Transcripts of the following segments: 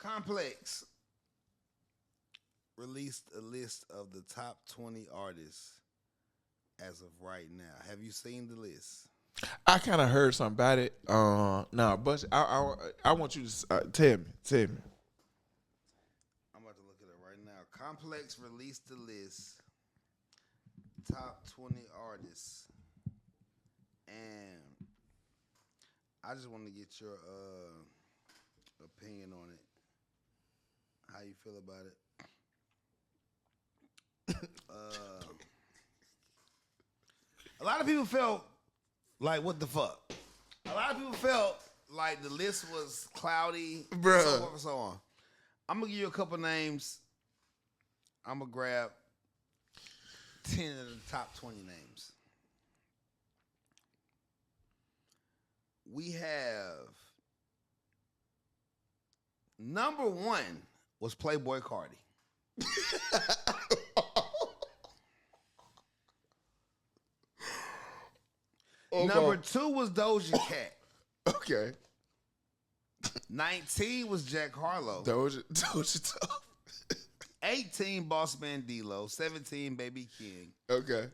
Complex released a list of the top 20 artists as of right now. Have you seen the list? I kind of heard something about it. No, but I want you to tell me. Tell me. I'm about to look it up right now. Complex released the list, top 20 artists, and I just want to get your opinion on it. How you feel about it? A lot of people felt like, what the fuck? A lot of people felt like the list was cloudy, Bruh. so forth and so on. I'm gonna give you a couple names. I'm gonna grab 10 of the top 20 names. We have number one was Playboy Cardi. Okay. Number two was Doja Cat. Okay. 19 was Jack Harlow. Doja tough. 18 Boss Man D-Lo. 17 Baby King. Okay.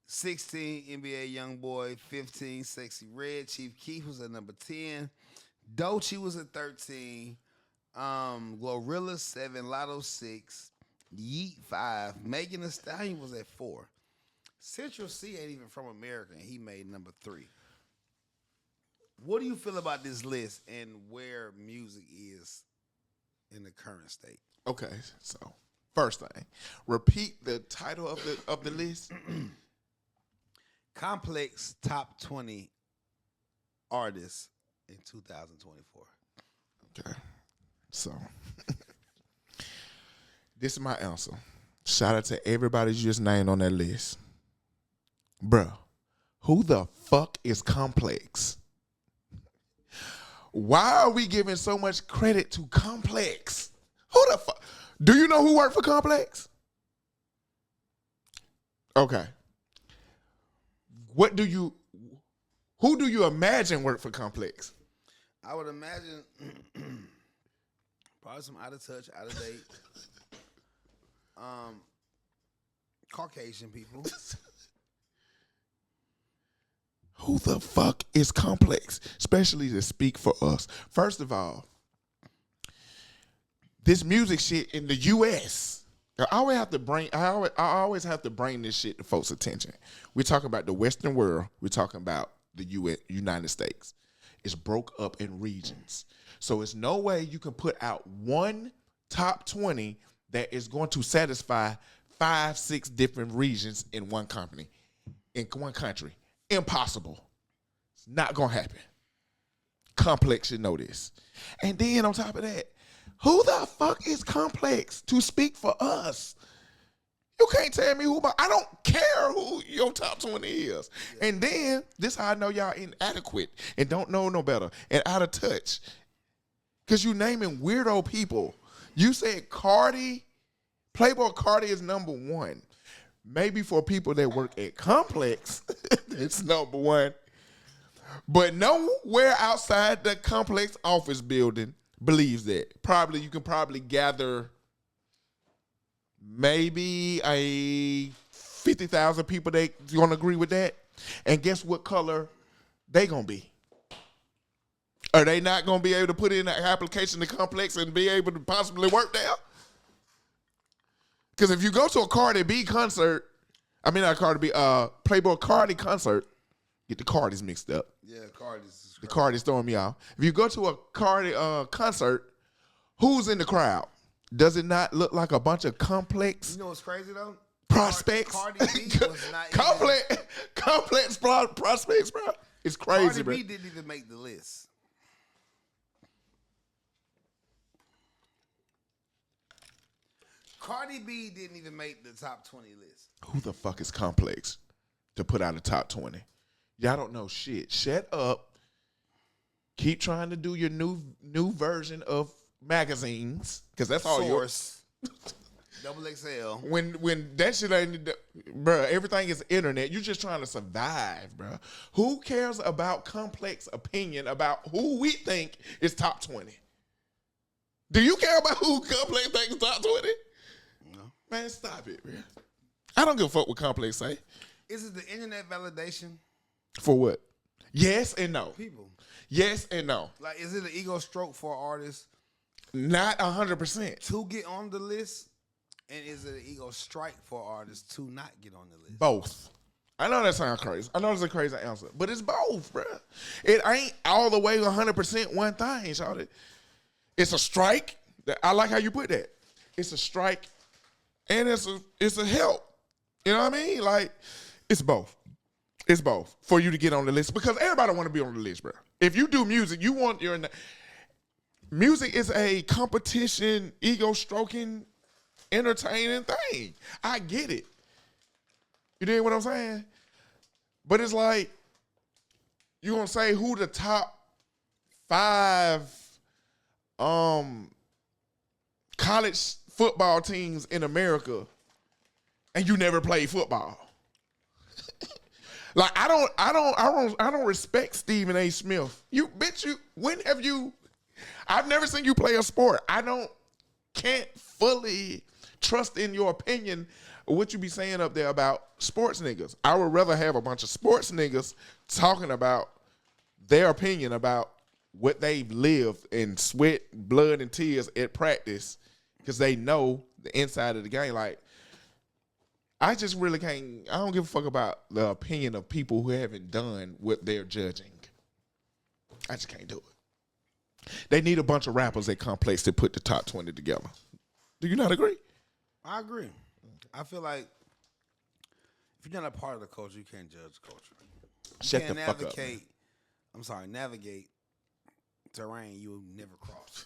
16 NBA YoungBoy. 15 Sexy Red. Chief Keef was at number 10. Doechii was at 13. Glorilla 7. Lotto 6. Yeet 5. Megan Thee Stallion was at 4. Central C ain't even from America, and he made number 3. What do you feel about this list and where music is in the current state? Okay. So first thing, repeat the title of the list. Complex top 20 artists in 2024. Okay. So this is my answer. Shout out to everybody you just named on that list. Bruh, who the fuck is Complex? Why are we giving so much credit to Complex? Who the fuck? Do you know who worked for Complex? Okay. Who do you imagine worked for Complex? I would imagine probably some out of touch, out of date, Caucasian people. Who the fuck is Complex? Especially to speak for us. First of all, this music shit in the U.S. I always have to bring this shit to folks' attention. We're talking about the Western world. We're talking about the United States. It's broke up in regions. So it's no way you can put out one top 20 that is going to satisfy 5-6 different regions in one company, in one country. Impossible. It's not gonna happen. Complex should know this. And then on top of that, who the fuck is Complex to speak for us? You can't tell me who, I don't care who your top 20 is. Yeah. And then, this how I know y'all inadequate and don't know no better and out of touch. Because you naming weirdo people. You said Cardi, Playboy Cardi is number 1. Maybe for people that work at Complex, it's number 1. But nowhere outside the Complex office building believes that. You can probably gather maybe 50,000 people that gonna agree with that. And guess what color they gonna be? Are they not gonna be able to put in an application to Complex and be able to possibly work there? Because if you go to a Cardi B concert, Playboy Cardi concert, get the Cardis mixed up. Yeah, Cardi's. The Cardis throwing me off. If you go to a Cardi concert, who's in the crowd? Does it not look like a bunch of Complex? You know what's crazy though? Prospects. Cardi B was not complex prospects, bro. It's crazy, bro. Cardi B didn't even make the list. Cardi B didn't even make the top 20 list. Who the fuck is Complex to put out a top 20? Y'all don't know shit. Shut up. Keep trying to do your new version of magazines, because that's all yours. Double XL. When that shit ain't, bro, everything is internet. You're just trying to survive, bro. Who cares about Complex opinion about who we think is top 20? Do you care about who Complex thinks top 20? No. Man, stop it, man. I don't give a fuck what Complex say. Is it the internet validation? For what? Yes and no. People. Yes and no. Like, is it an ego stroke for artists Not 100%. to get on the list? And is it an ego strike for artists to not get on the list? Both. I know that sounds crazy. I know it's a crazy answer, but it's both, bro. It ain't all the way 100% one thing, shawty. It's a strike. I like how you put that. It's a strike, and it's a help. You know what I mean? Like, it's both. It's both for you to get on the list because everybody want to be on the list, bro. If you do music, you want your music is a competition, ego stroking, entertaining thing. I get it. You dig what I'm saying? But it's like you gonna say who the top 5 college football teams in America, and you never played football. Like I don't respect Stephen A. Smith. When have you? I've never seen you play a sport. Can't fully trust in your opinion of what you be saying up there about sports niggas. I would rather have a bunch of sports niggas talking about their opinion about what they've lived in sweat, blood, and tears at practice because they know the inside of the game. Like, I just really can't. I don't give a fuck about the opinion of people who haven't done what they're judging. I just can't do it. They need a bunch of rappers at Complex to put the top 20 together. Do you not agree? I agree. I feel like if you're not a part of the culture, you can't judge the culture. You Shut can't the fuck up, man. navigate terrain you never crossed.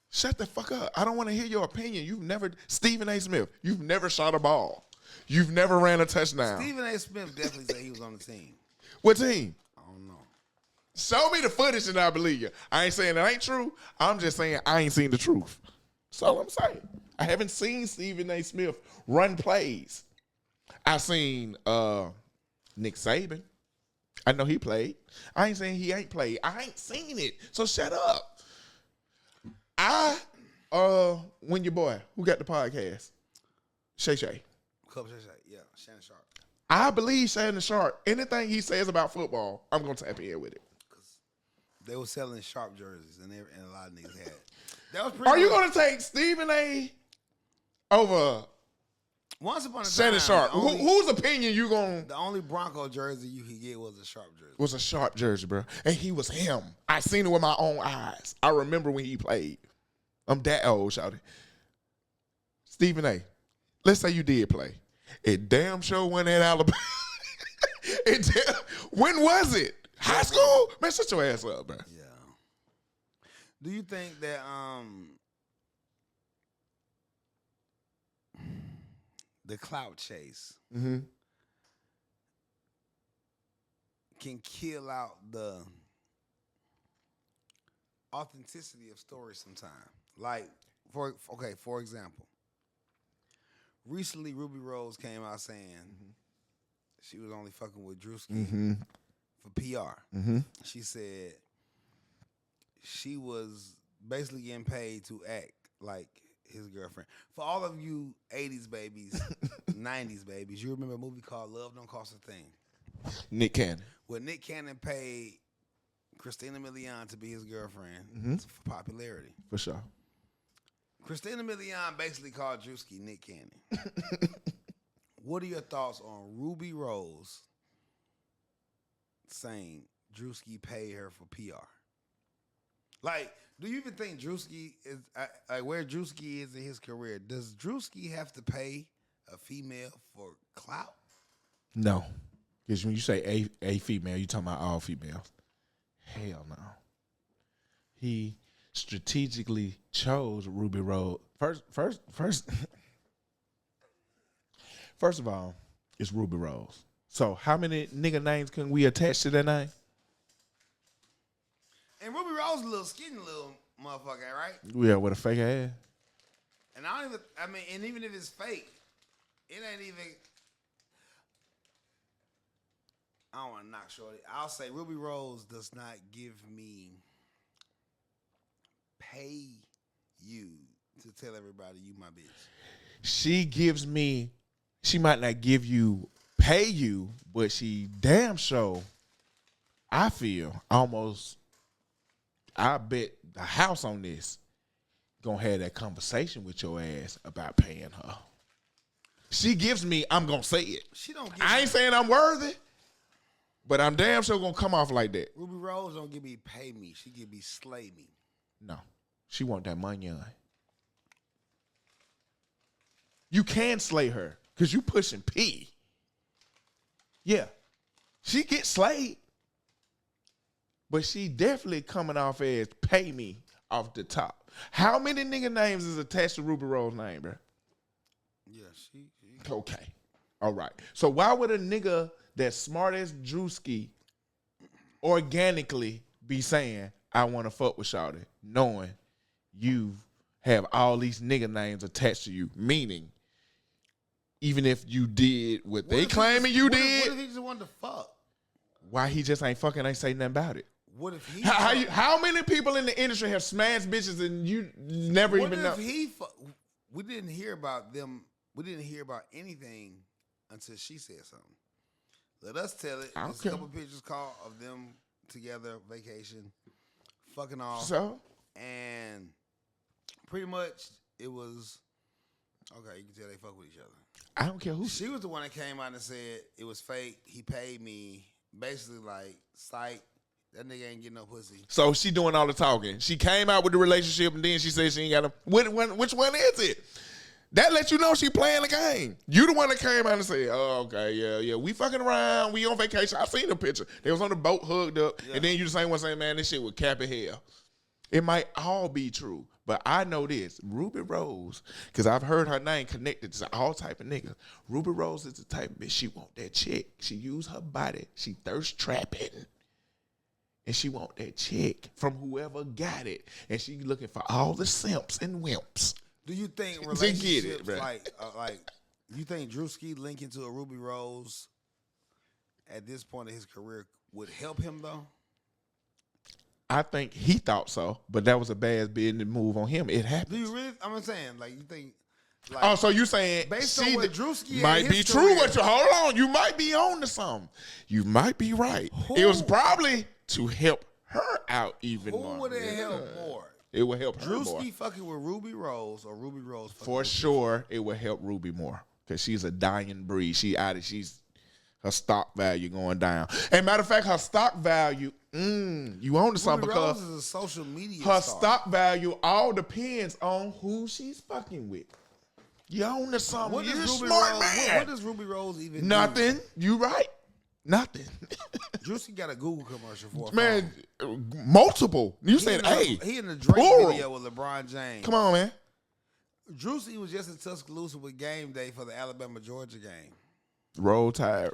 Shut the fuck up. I don't want to hear your opinion. Stephen A. Smith, you've never shot a ball. You've never ran a touchdown. Stephen A. Smith definitely said he was on the team. What team? I don't know. Show me the footage and I believe you. I ain't saying it ain't true. I'm just saying I ain't seen the truth. That's all I'm saying. I haven't seen Stephen A. Smith run plays. I seen Nick Saban. I know he played. I ain't saying he ain't played. I ain't seen it. So shut up. When your boy, who got the podcast? Shay Shay. Yeah, Shannon Sharp. I believe Shannon Sharp. Anything he says about football, I'm going to tap in with it. Because they were selling Sharp jerseys, and a lot of niggas had. That was pretty. Are you going to take Stephen A. over Once upon a time, Shannon Sharp? Whose opinion you going to... The only Bronco jersey you could get was a Sharp jersey. Was a Sharp jersey, bro. And he was him. I seen it with my own eyes. I remember when he played. I'm that old, shawty. Stephen A., let's say you did play. It damn sure went at Alabama. When was it? High school? Man, shut your ass up, bro. Yeah. Do you think that the clout chase can kill out the authenticity of stories sometimes? Like, for example, recently Ruby Rose came out saying she was only fucking with Drewski for PR. She said she was basically getting paid to act like his girlfriend. For all of you 80s babies, 90s babies, you remember a movie called Love Don't Cost a Thing? Nick Cannon. Where Nick Cannon paid Christina Milian to be his girlfriend for popularity. For sure. Christina Milian basically called Drewski Nick Cannon. What are your thoughts on Ruby Rose saying Drewski paid her for PR? Like, do you even think Drewski is like where Drewski is in his career? Does Drewski have to pay a female for clout? No. Because when you say a female, you talking about all females. Hell no. He strategically chose Ruby Rose. First of all, it's Ruby Rose. So how many nigga names can we attach to that name? And Ruby Rose is a little skinny little motherfucker, right? Yeah, with a fake ass. And and even if it's fake, it ain't even. I don't want to knock shorty. I'll say Ruby Rose does not give me pay to tell everybody you my bitch? She gives me, she might not pay you, but she damn sure, I feel almost, I bet the house on this gonna have that conversation with your ass about paying her. She gives me, I'm gonna say it. She don't. I ain't saying I'm worthy, but I'm damn sure gonna come off like that. Ruby Rose don't give me pay me. She give me slay me. No, she want that money on. You can slay her because you pushing P. Yeah, she gets slayed, but she definitely coming off as pay me off the top. How many nigga names is attached to Ruby Rose's name, bro? Yeah, she. Okay. All right. So why would a nigga that's smart as Drewski organically be saying, I want to fuck with Shawty, knowing you have all these nigga names attached to you? Meaning, even if you did what they claiming you did, what if he just wanted to fuck? why he just ain't say nothing about it? What if he? How many people in the industry have smashed bitches and you never even know? What if he? We didn't hear about them. We didn't hear about anything until she said something. Let us tell it. There's a couple pictures called of them together, vacation, fucking off. So? And pretty much it was, okay, you can tell they fuck with each other. I don't care who. She was the one that came out and said it was fake. He paid me. Basically like, psych, that nigga ain't getting no pussy. So she doing all the talking. She came out with the relationship and then she said she ain't got a, which one is it? That lets you know she playing the game. You the one that came out and said, oh, okay, yeah, we fucking around. We on vacation. I seen the picture. They was on the boat hugged up. Yeah. And then you the same one saying, man, this shit was cap hell. It might all be true. But I know this. Ruby Rose, because I've heard her name connected to all type of niggas. Ruby Rose is the type of bitch, she want that chick. She use her body. She thirst trapping. And she want that chick from whoever got it. And she looking for all the simps and wimps. Do you think relationships you think Drewski linking to a Ruby Rose at this point in his career would help him though? I think he thought so, but that was a bad business move on him. It happened. Do you really? I'm saying, like, you think? Like, oh, so you saying based on what Drewski might be true? But hold on, you might be on to something. You might be right. It was probably to help her out even more. Who would it help more? It would help her more. Drewski fucking with Ruby Rose or Ruby Rose fucking for sure. It would help Ruby more because she's a dying breed. She's her stock value going down. And matter of fact, her stock value, you own to something because Rose is a social media her star. stock value all depends on who she's fucking with. You own to something. What You're does a Ruby smart Rose, man. what does Ruby Rose even Nothing. do? You right. Nothing. Drewski got a Google commercial for man, multiple. You said, hey. He in the Drake plural. video with LeBron James. Come on, man. Drewski was just in Tuscaloosa with game day for the Alabama-Georgia game. Roll Tide.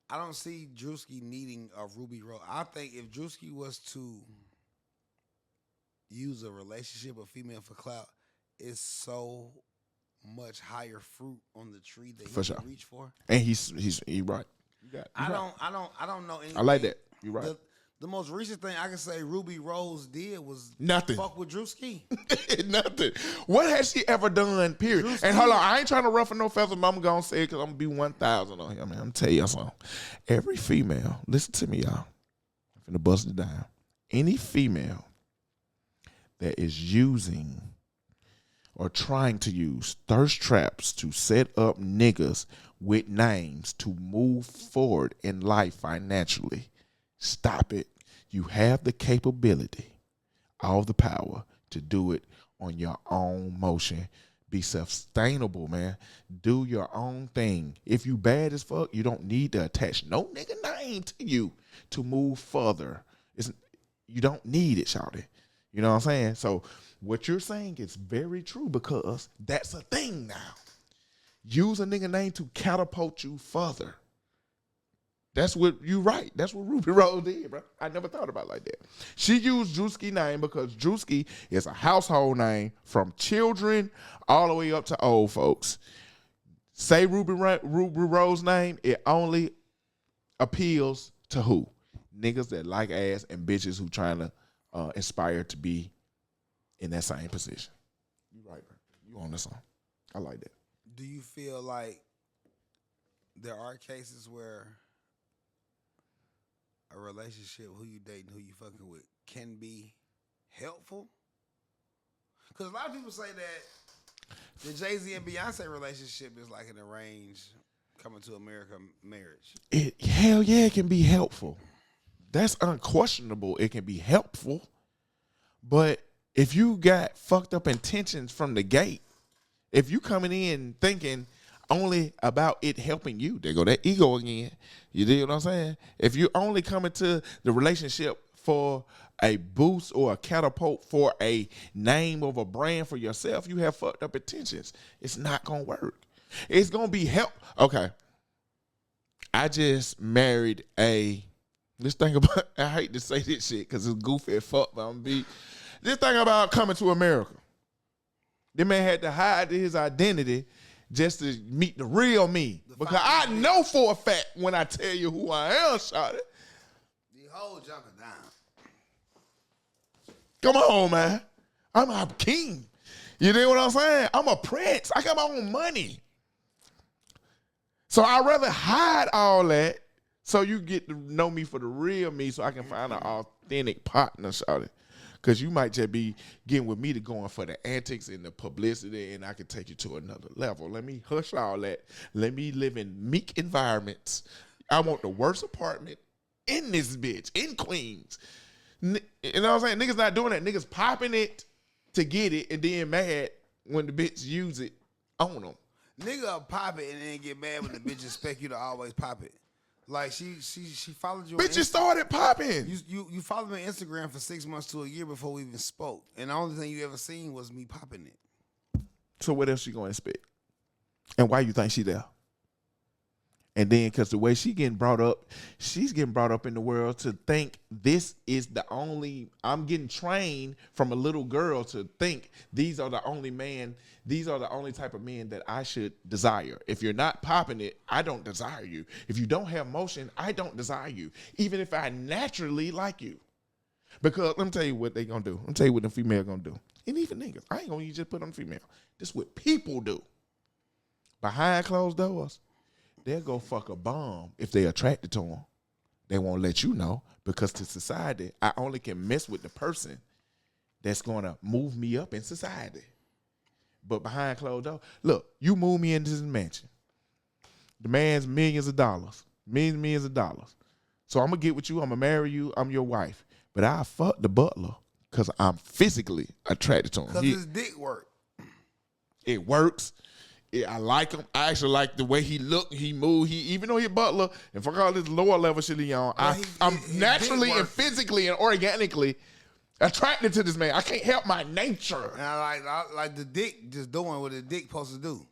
I don't see Drewski needing a Ruby Rose. I think if Drewski was to use a relationship with a female for clout, it's so much higher fruit on the tree that he can reach for. And he's right. I don't know anything. I like that. You're right. The most recent thing I can say Ruby Rose did was nothing. Fuck with Drewski. Nothing. What has she ever done? Period. Drewski. And hold on, I ain't trying to ruffle no feathers, but I'm gonna say it because I'm gonna be 1,000 on here, man. I'm gonna tell you something. Every female, listen to me, y'all. I'm finna bust it down. Any female that is using or trying to use thirst traps to set up niggas with names to move forward in life financially, stop it. You have the capability, all the power to do it on your own motion. Be self-sustainable, man. Do your own thing. If you bad as fuck, you don't need to attach no nigga name to you to move further. You don't need it, shawty. You know what I'm saying? So what you're saying is very true because that's a thing now. Use a nigga name to catapult you further. That's what you right. That's what Ruby Rose did, bro. I never thought about it like that. She used Drewski name because Drewski is a household name from children all the way up to old folks. Say Ruby Rose name, it only appeals to who? Niggas that like ass and bitches who trying to inspire to be in that same position. You right, bro. You on this one? I like that. Do you feel like there are cases where a relationship, who you dating, who you fucking with, can be helpful? Because a lot of people say that the Jay-Z and Beyonce relationship is like an arranged coming to America marriage. Hell yeah, it can be helpful. That's unquestionable. It can be helpful. But if you got fucked up intentions from the gate, if you coming in thinking only about it helping you, there go that ego again. You dig what I'm saying? If you only coming to the relationship for a boost or a catapult for a name of a brand for yourself, you have fucked up intentions. It's not gonna work. It's gonna be help. Okay. I just married a. Let's think about. I hate to say this shit because it's goofy as fuck, but I'm gonna be. Just think about coming to America. The man had to hide his identity just to meet the real me. Because I know for a fact when I tell you who I am, shawty. The whole jumping down. Come on, man. I'm a king. You know what I'm saying? I'm a prince. I got my own money. So I'd rather hide all that so you get to know me for the real me so I can find an authentic partner, shawty. Because you might just be getting with me to going for the antics and the publicity, and I can take you to another level. Let me hush all that. Let me live in meek environments. I want the worst apartment in this bitch, in Queens. You know what I'm saying? Niggas not doing that. Niggas popping it to get it and then mad when the bitch use it on them. Nigga pop it and then get mad when the bitch expect you to always pop it. Like she followed you. Bitches started popping. You followed me on Instagram for 6 months to a year before we even spoke, and the only thing you ever seen was me popping it. So what else she gonna expect? And why you think she there? And then because the way she getting brought up, she's getting brought up in the world to think this is the only, I'm getting trained from a little girl to think these are the only type of men that I should desire. If you're not popping it, I don't desire you. If you don't have motion, I don't desire you. Even if I naturally like you. Because let me tell you what they gonna do. Let me tell you what the female gonna do. And even niggas, I ain't gonna just put on female. This is what people do. Behind closed doors. They'll go fuck a bum if they attracted to them. They won't let you know because to society, I only can mess with the person that's going to move me up in society. But behind closed doors, look, you move me into this mansion. The man's millions of dollars. So I'm going to get with you. I'm going to marry you. I'm your wife. But I fuck the butler because I'm physically attracted to him. Because his dick work. It works. I like him. I actually like the way he look, he move. Even though he a butler, and for all this lower level shit he on, I'm naturally and physically and organically attracted to this man. I can't help my nature. And I like the dick just doing what the dick supposed to do.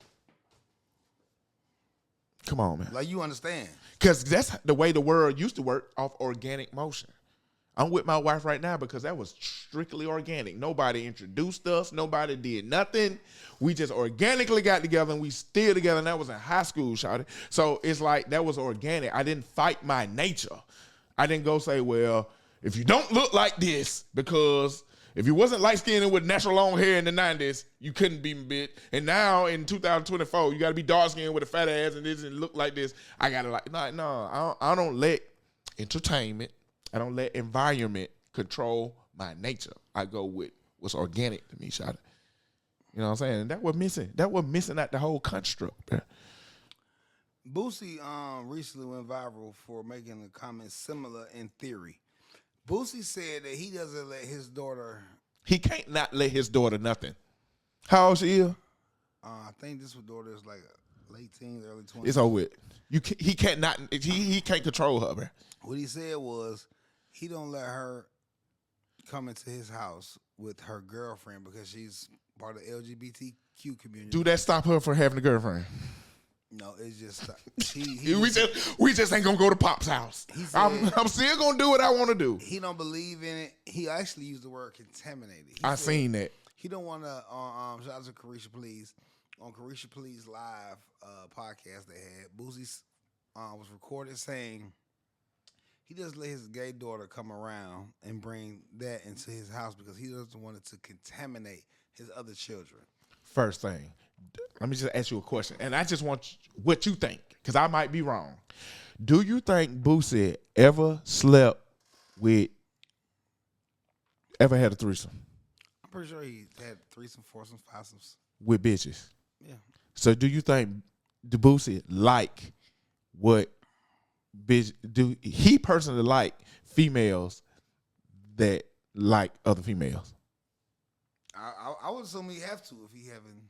Come on, man. Like you understand. Because that's the way the world used to work, off organic motion. I'm with my wife right now because that was strictly organic. Nobody introduced us. Nobody did nothing. We just organically got together and we still together. And that was in high school, shawty. So it's like that was organic. I didn't fight my nature. I didn't go say, well, if you don't look like this, because if you wasn't light-skinned and with natural long hair in the 90s, you couldn't be bit. And now in 2024, you got to be dark-skinned with a fat ass and this and look like this. I got to like, no, I don't let entertainment, I don't let environment control my nature. I go with what's organic to me, shawty. You know what I'm saying? And that was missing. That was missing out the whole construct, man. Boosie recently went viral for making a comment similar in theory. Boosie said that he doesn't let his daughter. He can't not let his daughter nothing. How old she is? I think this daughter is like late teens, early 20s. It's over with. He can't not. He can't control her, man. What he said was he don't let her come into his house with her girlfriend because she's part of the LGBTQ community. Do that stop her from having a girlfriend? No, it's just we just ain't gonna go to Pop's house. Said, I'm still gonna do what I want to do. He don't believe in it. He actually used the word contaminated. I seen that. He don't want to. Shout out to Carisha Please on Carisha Please live podcast they had. Boosie was recorded saying he doesn't let his gay daughter come around and bring that into his house because he doesn't want it to contaminate his other children. First thing, let me just ask you a question, and I just want what you think, because I might be wrong. Do you think Boosie ever had a threesome I'm pretty sure he had threesome, foursomes, fivesomes. with bitches? Yeah. So do you think the Boosie like what bitch do he personally like females that like other females? I would assume he have to if he haven't.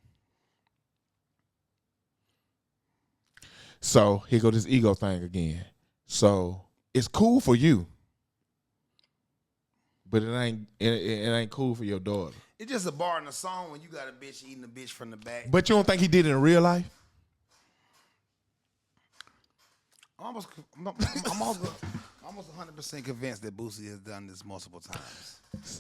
So here go this ego thing again. So it's cool for you, but it ain't cool for your daughter. It's just a bar in a song when you got a bitch eating a bitch from the back. But you don't think he did it in real life? I'm almost 100% convinced that Boosie has done this multiple times.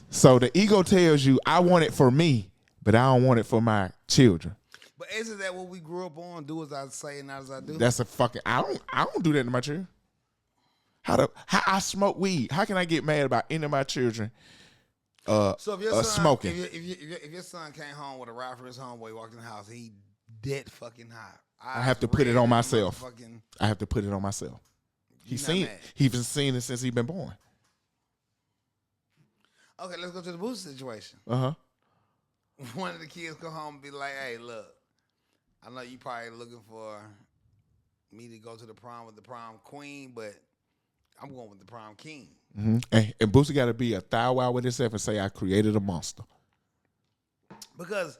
So the ego tells you, I want it for me, but I don't want it for my children. But isn't that what we grew up on? Do as I say and not as I do. That's a fucking. I don't do that to my children. How I smoke weed? How can I get mad about any of my children? So if your son, smoking. If your son came home with a ride from his homeboy, walked in the house, he dead fucking high. I have to put it on myself. I have to put it on myself. He's been seen it since he's been born. Okay, let's go to the Boosie situation. One of the kids come home and be like, "Hey, look, I know you probably looking for me to go to the prom with the prom queen, but I'm going with the prom king." Mm-hmm. And Boosie got to be a thou wow with himself and say, "I created a monster." Because,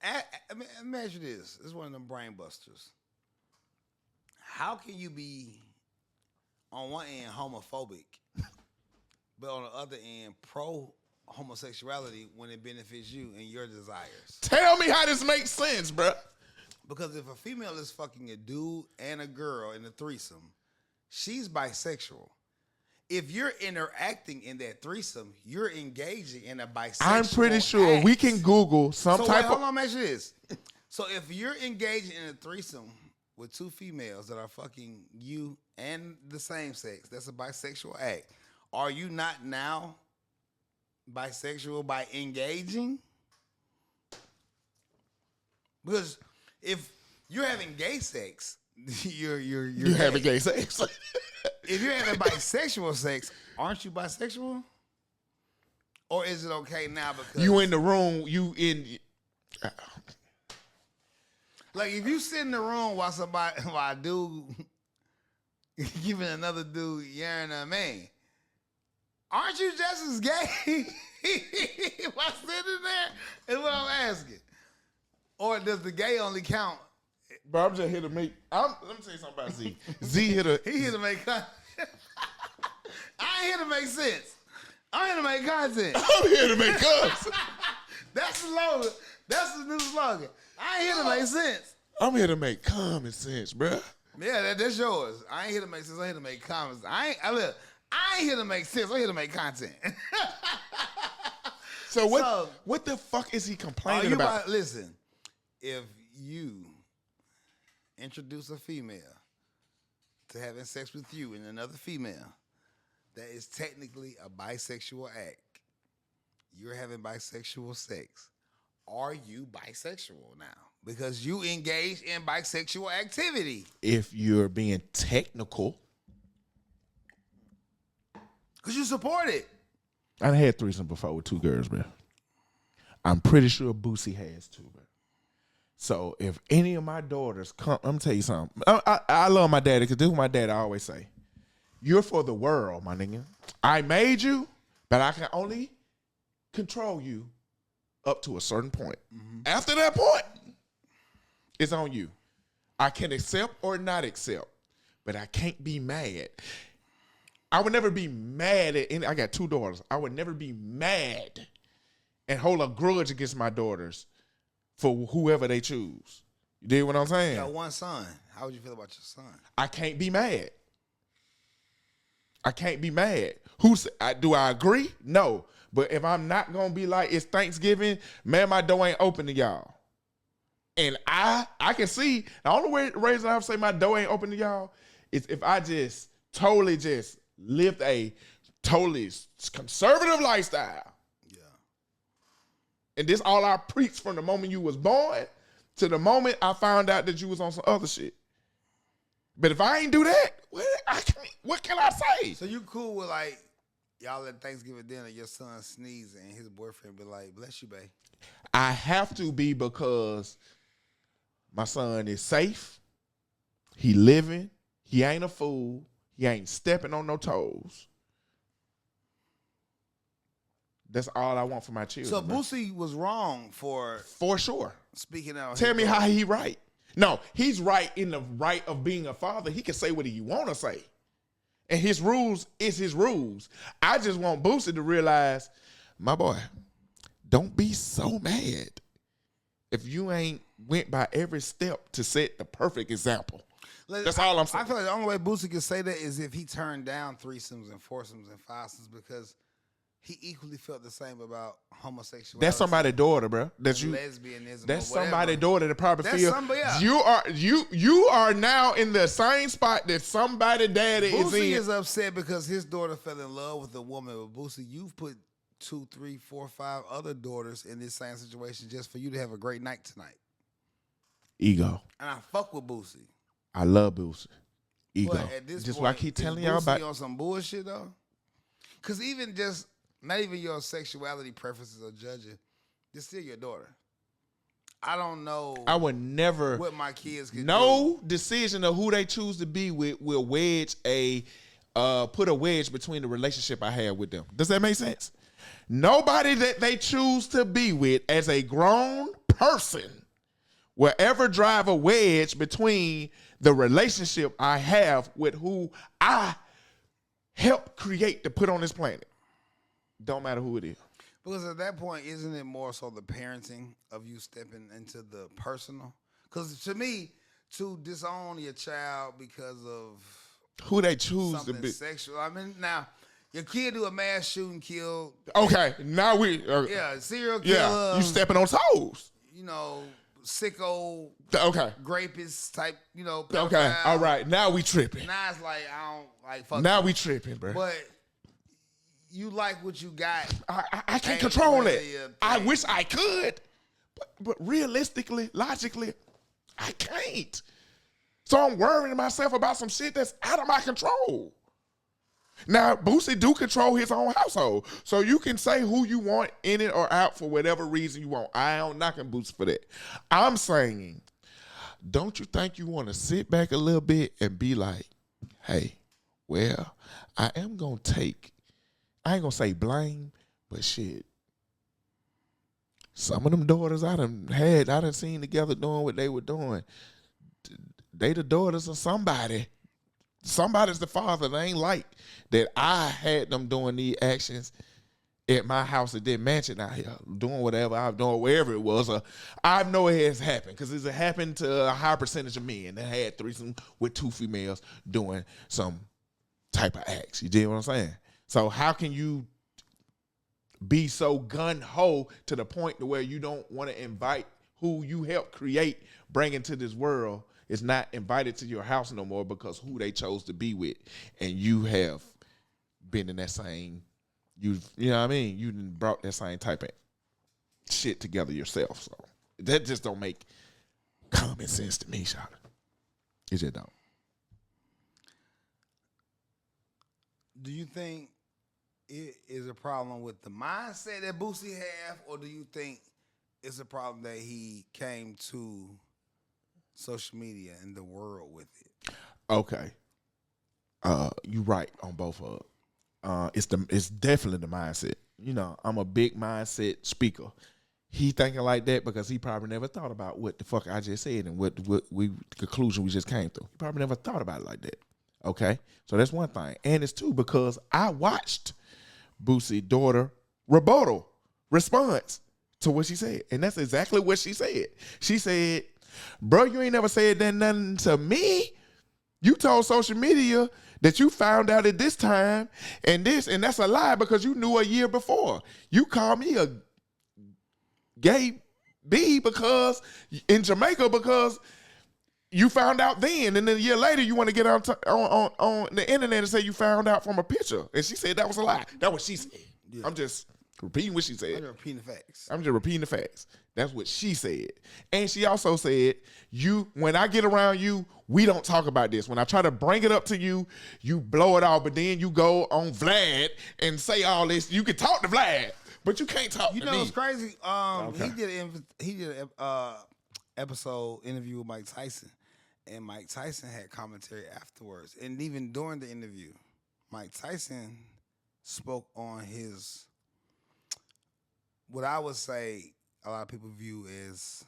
I mean, imagine this. This is one of them brain busters. How can you be, on one end, homophobic, but on the other end, pro-homosexuality when it benefits you and your desires? Tell me how this makes sense, bro. Because if a female is fucking a dude and a girl in a threesome, she's bisexual. If you're interacting in that threesome, you're engaging in a bisexual I'm pretty sure act. we can Google some type hold of... on, mention this. So if you're engaging in a threesome with two females that are fucking you and the same sex, that's a bisexual act. Are you not now bisexual by engaging? Because if you're having gay sex, you're having gay sex. If you're having bisexual sex, aren't you bisexual? Or is it okay now because you in the room, like if you sit in the room while a dude giving another dude urine a man, aren't you just as gay while sitting there? Is what I'm asking. Or does the gay only count? Bro, I'm just here to make. Let me tell you something about Z. Z hit a. He here to make content. I ain't here to make sense. I'm here to make content. I'm here to make content. That's the slogan. That's the new slogan. I ain't here to make sense. I'm here to make common sense, bro. Yeah, that's yours. I ain't here to make sense. I'm here to make comments. I ain't here to make sense. I'm here to make content. So what the fuck is he complaining about? Listen, if you introduce a female to having sex with you and another female, that is technically a bisexual act. You're having bisexual sex. Are you bisexual now? Because you engage in bisexual activity. If you're being technical. Because you support it. I had threesome before with two girls, bro. I'm pretty sure Boosie has too, bro. So if any of my daughters come, I'm gonna tell you something. I love my daddy because this is what my daddy always say. You're for the world, my nigga. I made you, but I can only control you up to a certain point. Mm-hmm. After that point, it's on you. I can accept or not accept, but I can't be mad. I would never be mad at any. I got two daughters. I would never be mad and hold a grudge against my daughters for whoever they choose. You dig what I'm saying? You got one son. How would you feel about your son? I can't be mad. I can't be mad. Do I agree? No. But if I'm not going to be like, it's Thanksgiving, man, my door ain't open to y'all. And I can see, the only reason I say my door ain't open to y'all is if I just totally just lived a totally conservative lifestyle. Yeah. And this all I preached from the moment you was born to the moment I found out that you was on some other shit. But if I ain't do that, what can I say? So you cool with like y'all at Thanksgiving dinner, your son sneezing and his boyfriend be like, "Bless you, babe." I have to be because my son is safe. He living. He ain't a fool. He ain't stepping on no toes. That's all I want for my children. So Boosie was wrong for sure. speaking out. Tell me how he right. No, he's right in the right of being a father. He can say what he want to say. And his rules is his rules. I just want Boosie to realize, my boy, don't be so mad if you ain't went by every step to set the perfect example. That's all I'm saying. I feel like the only way Boosie can say that is if he turned down threesomes and foursomes and fivesomes because he equally felt the same about homosexuality. That's somebody's daughter, bro. That's you. Lesbianism. That's somebody's daughter that probably That's feel somebody else. You are now in the same spot that somebody daddy is in. Boosie is upset because his daughter fell in love with a woman. But Boosie, you've put 2, 3, 4, 5 other daughters in this same situation just for you to have a great night tonight. Ego. And I fuck with Boosie. I love Boosie. Ego. But at this just point, why I keep telling y'all Boosie about on some bullshit though. Because even just not even your sexuality preferences are judging. It's still your daughter. I don't know. I would never. What my kids can no do. Decision of who they choose to be with will put a wedge between the relationship I have with them. Does that make sense? Nobody that they choose to be with as a grown person will ever drive a wedge between the relationship I have with who I help create to put on this planet. Don't matter who it is. Because at that point, isn't it more so the parenting of you stepping into the personal? Because to me, to disown your child because of who they choose something to be sexual. I mean, now your kid do a mass shooting, kill. Okay, now we serial killer. Yeah, you stepping on toes. You know, sicko. Okay, rapist type. You know. Okay, pedophile. all right. Now we tripping. Now it's like I don't like. Fuck now you. We tripping, bro. But you like what you got. I can't control it. I wish I could, but realistically, logically, I can't. So I'm worrying myself about some shit that's out of my control. Now, Boosie do control his own household. So you can say who you want in it or out for whatever reason you want. I don't knocking Boosie for that. I'm saying, don't you think you want to sit back a little bit and be like, hey, well, I am going to take, I ain't going to say blame, but shit. Some of them daughters I done seen together doing what they were doing. They the daughters of somebody. Somebody's the father. They ain't like that I had them doing these actions at my house at that mansion out here, doing whatever I'm doing, wherever it was. I know it has happened because it's happened to a high percentage of men that had threesome with 2 females doing some type of acts. You dig what I'm saying? So how can you be so gun-ho to the point to where you don't want to invite who you helped create, bring into this world, is not invited to your house no more because who they chose to be with, and you have been in that same, you know what I mean? You brought that same type of shit together yourself. So that just don't make common sense to me, Shawty. It just don't. Do you think it is a problem with the mindset that Boosie have, or do you think it's a problem that he came to social media and the world with it? Okay. You right on both of them. It's definitely the mindset. You know, I'm a big mindset speaker. He thinking like that because he probably never thought about what the fuck I just said and what the conclusion we just came through. He probably never thought about it like that. Okay? So that's one thing. And it's two, because I watched Boosie's daughter rebuttal response to what she said. And that's exactly what she said. She said, bro, you ain't never said that nothing to me. You told social media that you found out at this time and this, and that's a lie because you knew a year before. You called me a gay B because in Jamaica because you found out then, and then a year later you want to get on the internet and say you found out from a picture. And she said that was a lie. That's what she said. Yeah. I'm just repeating what she said. I'm repeating the facts. I'm just repeating the facts. That's what she said. And she also said, when I get around you, we don't talk about this. When I try to bring it up to you, you blow it off, but then you go on Vlad and say all this. You can talk to Vlad, but you can't talk to me. You know what's crazy? Okay. He did an episode interview with Mike Tyson, and Mike Tyson had commentary afterwards. And even during the interview, Mike Tyson spoke on his, what I would say a lot of people view as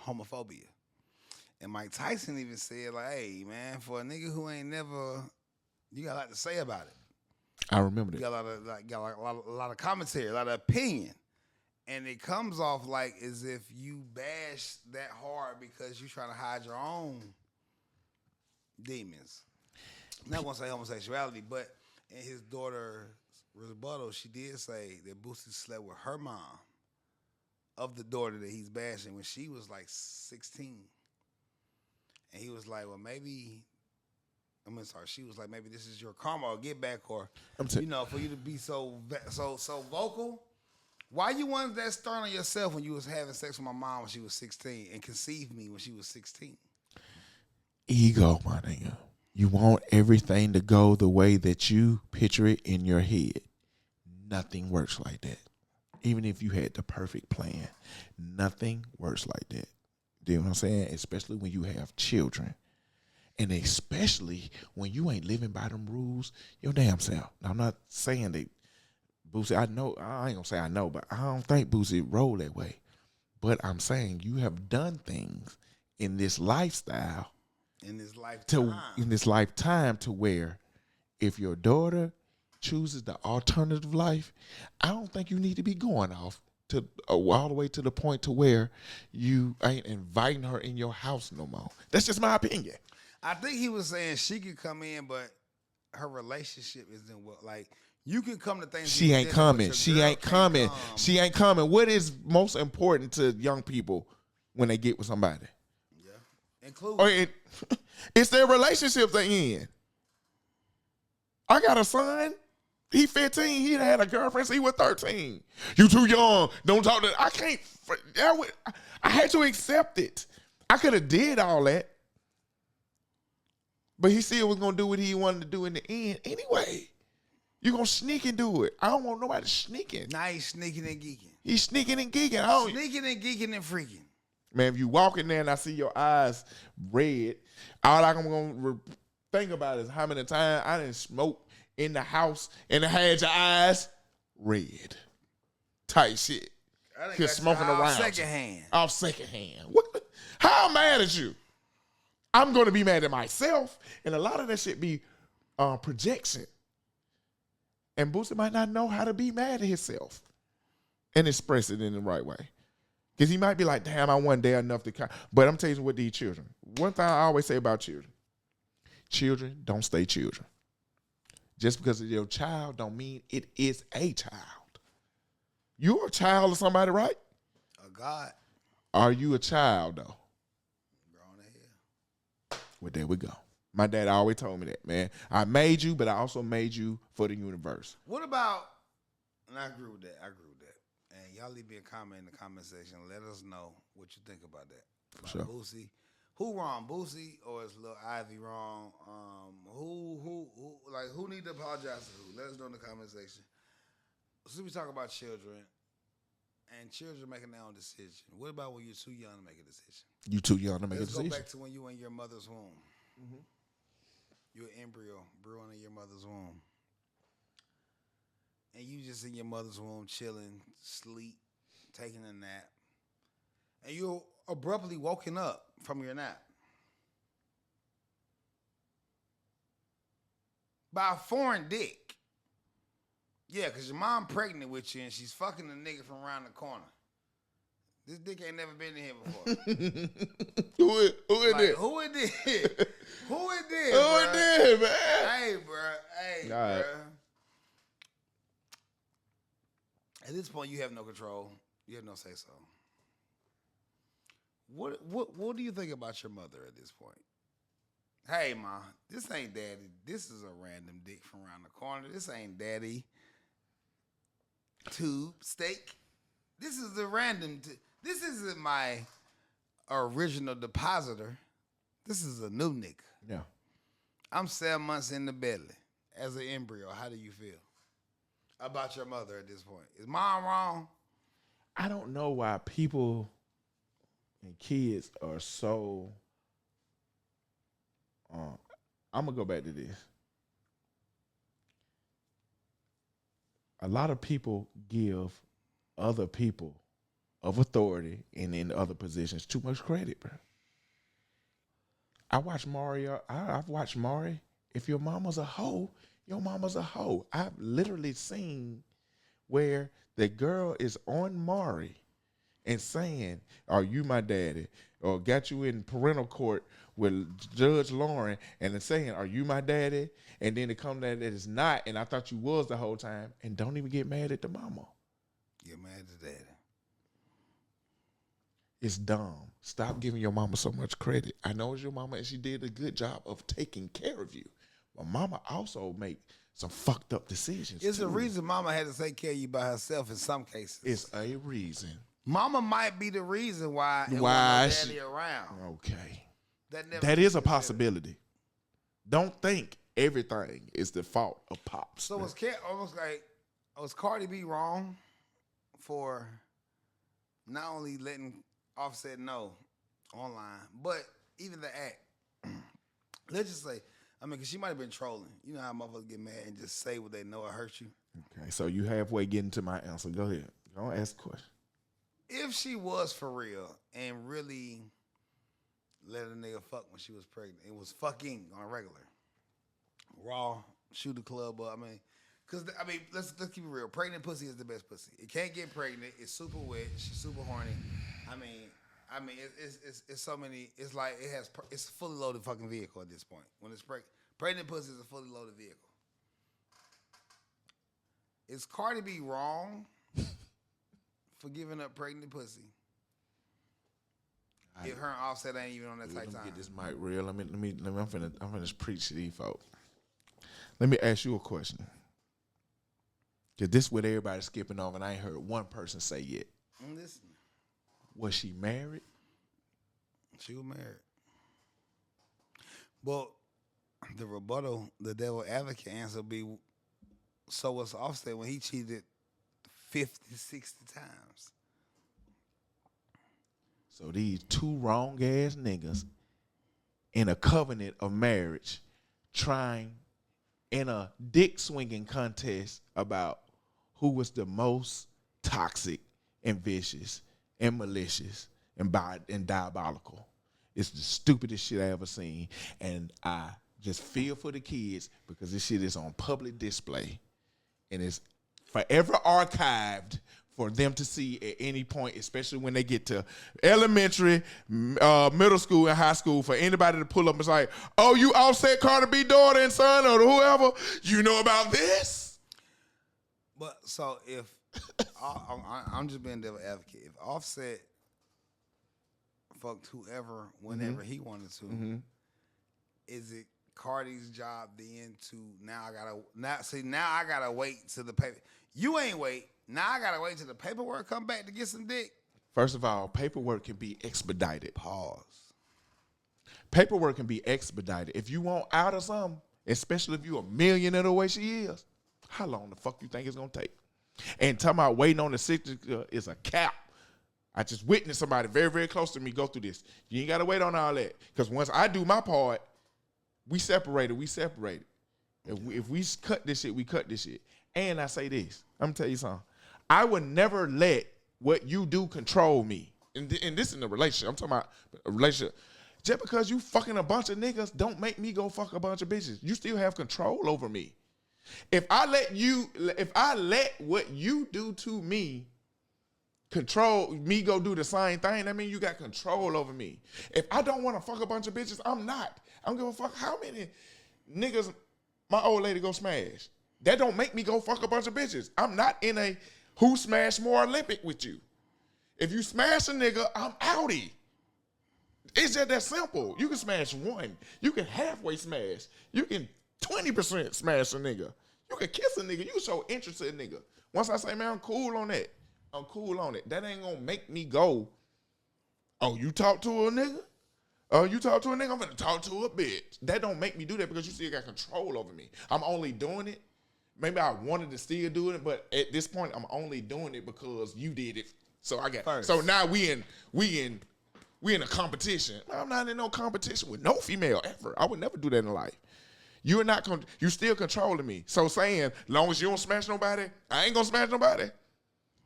homophobia. And Mike Tyson even said, like, hey, man, for a nigga who ain't never, you got a lot to say about it. I remember that. You got a lot of commentary, a lot of opinion. And it comes off like as if you bash that hard because you're trying to hide your own demons. I'm not going to say homosexuality, but in his daughter's rebuttal, she did say that Boosie slept with her mom of the daughter that he's bashing when she was like 16. And he was like, well, maybe, she was like, maybe this is your karma or get back, or, for you to be so vocal. Why you wasn't that stern on yourself when you was having sex with my mom when she was 16 and conceived me when she was 16? Ego, my nigga. You want everything to go the way that you picture it in your head. Nothing works like that. Even if you had the perfect plan, nothing works like that. Do you know what I'm saying? Especially when you have children. And especially when you ain't living by them rules your damn self. Now, I'm not saying that Boosie, I ain't gonna say I know, but I don't think Boosie roll that way. But I'm saying you have done things in this lifestyle, in this lifetime to where if your daughter chooses the alternative life, I don't think you need to be going off to all the way to the point to where you ain't inviting her in your house no more. That's just my opinion. I think he was saying she could come in, but her relationship isn't well. Like, you can come to things. She ain't coming. She ain't coming. She ain't coming. What is most important to young people when they get with somebody? Yeah, including it's their relationships they in. I got a son. He 15. He had a girlfriend. So he was 13. You too young. Don't talk to. I can't. I had to accept it. I could have did all that, but he still was gonna do what he wanted to do in the end anyway. You gonna sneak and do it. I don't want nobody sneaking. Now he's sneaking and geeking. He's sneaking and geeking. Sneaking and geeking and freaking. Man, if you walk in there and I see your eyes red, all I'm gonna think about is how many times I didn't smoke in the house and I had your eyes red. Tight shit. You're smoking around. Off second hand. What? How mad at you? I'm gonna be mad at myself, and a lot of that shit be projection. And Boosie might not know how to be mad at himself and express it in the right way. Because he might be like, damn, I wasn't there enough to. But I'm telling you what, these children. One thing I always say about children. Children don't stay children. Just because it's your child don't mean it is a child. You're a child of somebody, right? A God. Are you a child, though? Grown in here. Well, there we go. My dad always told me that, man. I made you, but I also made you for the universe. What about, and I agree with that. And y'all leave me a comment in the comment section. Let us know what you think about that. About sure. Boosie. Who wrong, Boosie or is Lil Ivy wrong? Who need to apologize to who? Let us know in the comment section. So we talk about children and children making their own decision. What about when you're too young to make a decision? You too young to make a decision. Let's go back to when you were in your mother's womb. Mm-hmm. You're an embryo brewing in your mother's womb. And you just in your mother's womb chilling, sleep, taking a nap. And you're abruptly woken up from your nap by a foreign dick. Yeah, because your mom pregnant with you and she's fucking the nigga from around the corner. This dick ain't never been in here before. Who it did? Who it did? Who it did, man? Hey, bro. Right. Bro. At this point, you have no control. You have no say so. What do you think about your mother at this point? Hey, ma, this ain't daddy. This is a random dick from around the corner. This ain't daddy. tube steak. This is the random. This isn't my original depositor. This is a new nigga. Yeah. I'm 7 months in the belly as an embryo. How do you feel about your mother at this point? Is mom wrong? I don't know why people and kids are so. I'm gonna go back to this. A lot of people give other people of authority and in other positions too much credit, bro. I watch Mario. I've watched Maury. If your mama's a hoe, your mama's a hoe. I've literally seen where the girl is on Maury and saying, "Are you my daddy?" Or got you in parental court with Judge Lauren and then saying, "Are you my daddy?" And then it comes that it's not, and I thought you was the whole time, and don't even get mad at the mama. Get mad at daddy. It's dumb. Stop giving your mama so much credit. I know it's your mama and she did a good job of taking care of you. But mama also make some fucked up decisions. It's too. a reason mama had to take care of you by herself in some cases. It's a reason. Mama might be the reason why it Why wasn't daddy around. Okay. That That is a possibility. Don't think everything is the fault of Pops. So was Cardi B wrong for not only letting Offset know online, but even the act? Let's just say, because she might have been trolling. You know how motherfuckers get mad and just say what they know it hurt you? Okay, so you halfway getting to my answer. Go ahead. Go ask the question. If she was for real and really let a nigga fuck when she was pregnant, it was fucking on a regular. Raw, shoot the club up. Let's keep it real. Pregnant pussy is the best pussy. It can't get pregnant. It's super wet. She's super horny. It's so many. It's like it's a fully loaded fucking vehicle at this point. When it's pregnant pussy is a fully loaded vehicle. Is Cardi B wrong for giving up pregnant pussy? If her and Offset ain't even on that tight time. Let me get this mic real. I'm finna preach to these folks. Let me ask you a question. Cause this is what everybody's skipping over, and I ain't heard one person say yet. Listen. Was she married? She was married. Well, the rebuttal, the devil advocate answer be, so was Offset when he cheated 50, 60 times. So these two wrong ass niggas in a covenant of marriage trying in a dick swinging contest about who was the most toxic and vicious and malicious and diabolical. It's the stupidest shit I ever seen. And I just feel for the kids because this shit is on public display and it's forever archived for them to see at any point, especially when they get to elementary, middle school, and high school, for anybody to pull up and say, "Oh, you Offset Cardi B daughter and son or whoever, you know about this?" But so if I'm just being devil advocate, if Offset fucked whoever, whenever he wanted to, is it Cardi's job then to now I gotta wait till the paper? You ain't wait. Now I gotta wait till the paperwork come back to get some dick. First of all, paperwork can be expedited. Pause. Paperwork can be expedited. If you want out of something, especially if you a millionaire the way she is, how long the fuck you think it's gonna take? And talking about waiting on the signature is a cap. I just witnessed somebody very, very close to me go through this. You ain't gotta wait on all that. Because once I do my part, we separated. If we cut this shit, we cut this shit. And I say this, I'm gonna tell you something. I would never let what you do control me. And this in a relationship. I'm talking about a relationship. Just because you fucking a bunch of niggas don't make me go fuck a bunch of bitches. You still have control over me. If I let what you do to me control me go do the same thing, that means you got control over me. If I don't want to fuck a bunch of bitches, I'm not. I don't give a fuck how many niggas my old lady go smash. That don't make me go fuck a bunch of bitches. I'm not in a who smash more Olympic with you. If you smash a nigga, I'm outie. It's just that simple. You can smash one. You can halfway smash. You can 20% smash a nigga. You can kiss a nigga. You show interest in a nigga. Once I say, man, I'm cool on that. I'm cool on it. That ain't gonna make me go, oh, you talk to a nigga? Oh, you talk to a nigga? I'm gonna talk to a bitch. That don't make me do that because you still got control over me. I'm only doing it. Maybe I wanted to still do it, but at this point, I'm only doing it because you did it. So I got. First. So now we in a competition. I'm not in no competition with no female ever. I would never do that in life. You're not. You still controlling me. So saying, long as you don't smash nobody, I ain't gonna smash nobody.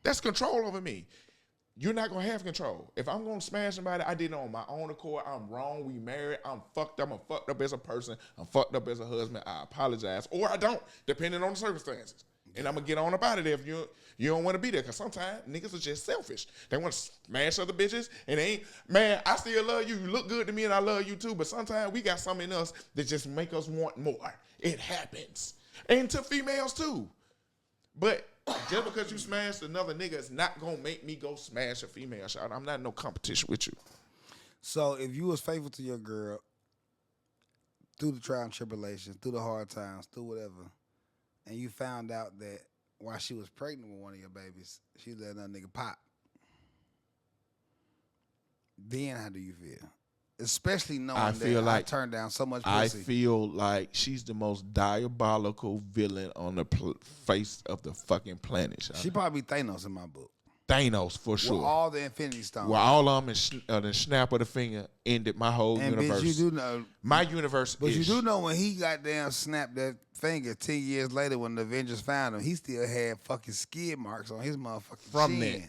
That's control over me. You're not gonna have control. If I'm gonna smash somebody, I did it on my own accord. I'm wrong. We married. I'm fucked up. I'm fucked up as a person. I'm fucked up as a husband. I apologize, or I don't, depending on the circumstances. And I'm gonna get on up out of there if you don't want to be there. Cause sometimes niggas are just selfish. They want to smash other bitches, and they ain't. Man, I still love you. You look good to me, and I love you too. But sometimes we got something in us that just make us want more. It happens, and to females too. But just because you smashed another nigga is not gonna make me go smash a female shot. I'm not in no competition with you. So if you was faithful to your girl through the trial and tribulations, through the hard times, through whatever, and you found out that while she was pregnant with one of your babies, she let another nigga pop, then how do you feel? Especially knowing I that feel like I turned down so much I pussy. feel like she's the most diabolical villain on the face of the fucking planet. She probably Thanos in my book. Thanos for sure. With all the Infinity Stones. Well, all of them in the snap of the finger ended my whole and universe. bitch, you do know. My universe But is. you do know when he goddamn snapped that finger 10 years later when the Avengers found him, he still had fucking skid marks on his motherfucking From chin.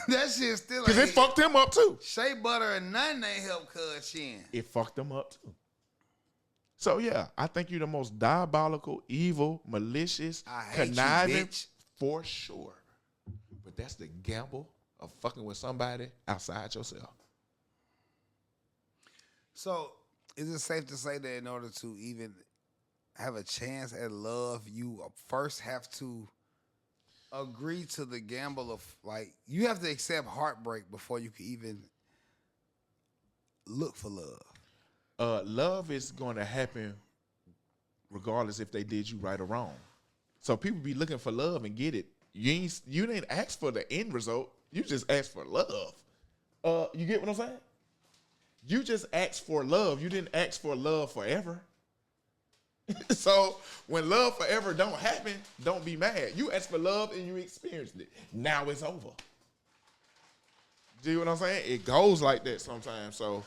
That shit still Because it fucked him up too. Shea Butter and nothing ain't help cuz chin. It fucked them up too. So yeah, I think you're the most diabolical, evil, malicious, I hate conniving you, bitch. for sure. But that's the gamble of fucking with somebody outside yourself. So is it safe to say that in order to even have a chance at love, you first have to agree to the gamble of, like, you have to accept heartbreak before you can even look for love? Love is going to happen regardless if they did you right or wrong. So people be looking for love and get it. You didn't ask for the end result. You just asked for love. You get what I'm saying? You just asked for love. You didn't ask for love forever. So when love forever don't happen, don't be mad. You asked for love and you experienced it. Now it's over. Do you know what I'm saying? It goes like that sometimes. So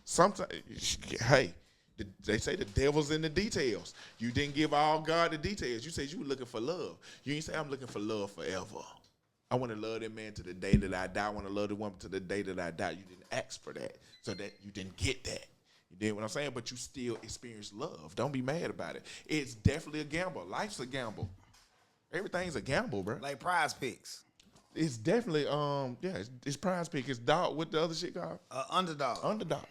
sometimes, hey, they say the devil's in the details. You didn't give all God the details. You said you were looking for love. You didn't say I'm looking for love forever. I want to love that man to the day that I die. I want to love the woman to the day that I die. You didn't ask for that, so that you didn't get that. You did what I'm saying, but you still experience love. Don't be mad about it. It's definitely a gamble. Life's a gamble. Everything's a gamble, bro. Like Prize Picks. It's definitely it's Prize Pick. It's dog. What the other shit called? Underdog. Underdog.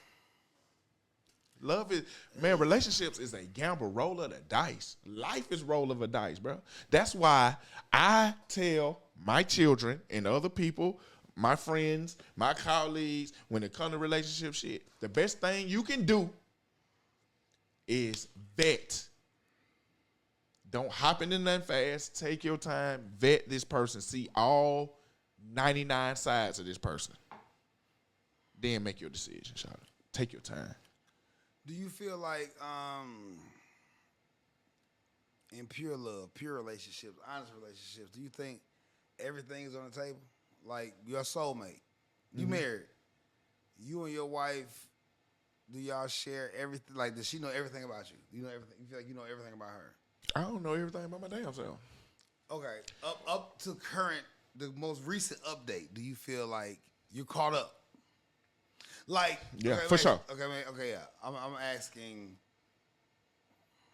Love is, man, relationships is a gamble, roll of the dice. Life is roll of a dice, bro. That's why I tell my children and other people, my friends, my colleagues, when it comes to relationship shit, the best thing you can do is vet. Don't hop into nothing fast. Take your time. Vet this person. See all 99 sides of this person. Then make your decision, Charlotte. Take your time. Do you feel like in pure love, pure relationships, honest relationships, do you think everything is on the table? Like your soulmate, you married, you and your wife, do y'all share everything? Like, does she know everything about you? You know everything. You feel like you know everything about her? I don't know everything about my damn self. Okay, up to current, the most recent update. Do you feel like you're caught up? Like, Yeah, okay, for sure. Okay, man. Okay, yeah. I'm asking.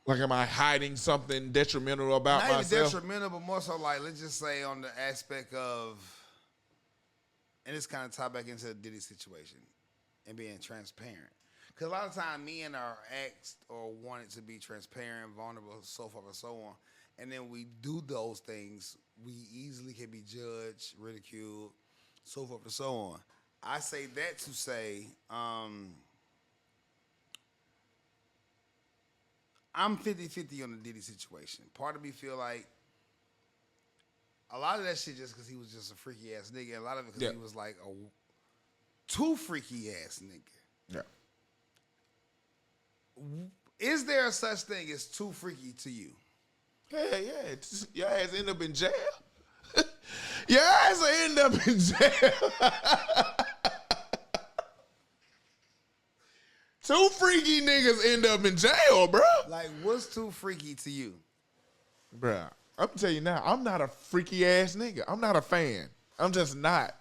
Like, am I hiding something detrimental about Not even myself? detrimental, but more so like, let's just say on the aspect of, and it's kind of tied back into the Diddy situation and being transparent. Because a lot of times men are asked or wanted to be transparent, vulnerable, so forth and so on. And then we do those things, we easily can be judged, ridiculed, so forth and so on. I say that to say, I'm 50-50 on the Diddy situation. Part of me feel like a lot of that shit just because he was just a freaky ass nigga. And a lot of it because Yeah. he was like a too freaky ass nigga. Yeah. Is there a such thing as too freaky to you? Yeah. Your ass end up in jail. Your ass will end up in jail. Two freaky niggas end up in jail, bro. Like, what's too freaky to you? Bruh, I'm gonna tell you now, I'm not a freaky ass nigga. I'm not a fan. I'm just not.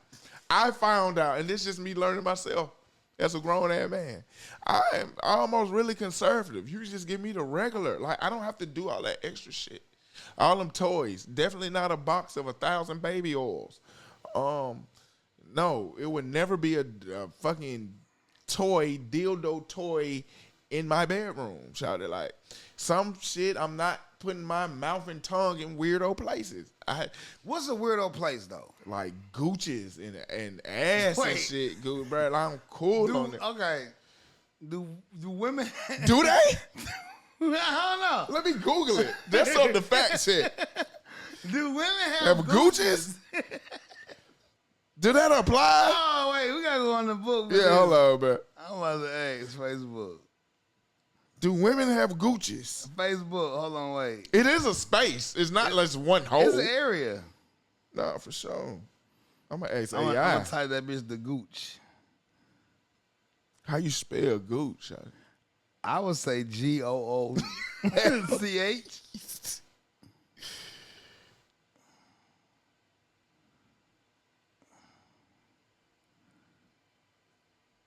I found out, and this is just me learning myself as a grown ass man. I am almost really conservative. You just give me the regular. Like, I don't have to do all that extra shit. All them toys. Definitely not a box of 1,000 baby oils. No, it would never be a fucking dildo toy in my bedroom. Shout it like some shit. I'm not putting my mouth and tongue in weirdo places. What's a weirdo place though? Like gooches and ass and Wait. shit, good bro. I'm cool on it. Okay. Do women? Do they? I don't know. Let me Google it. That's on the fact shit. Do women Have have gooches? Do that apply? Oh wait, we gotta go on the book. Yeah, hold on, bro. I'm about to ask Facebook. Do women have gooches? Facebook. Hold on, wait. It is a space. It's not just one hole. It's an area. No, for sure. I'm gonna ask I'm AI. gonna type that bitch the gooch. How you spell gooch? I would say GOOCH.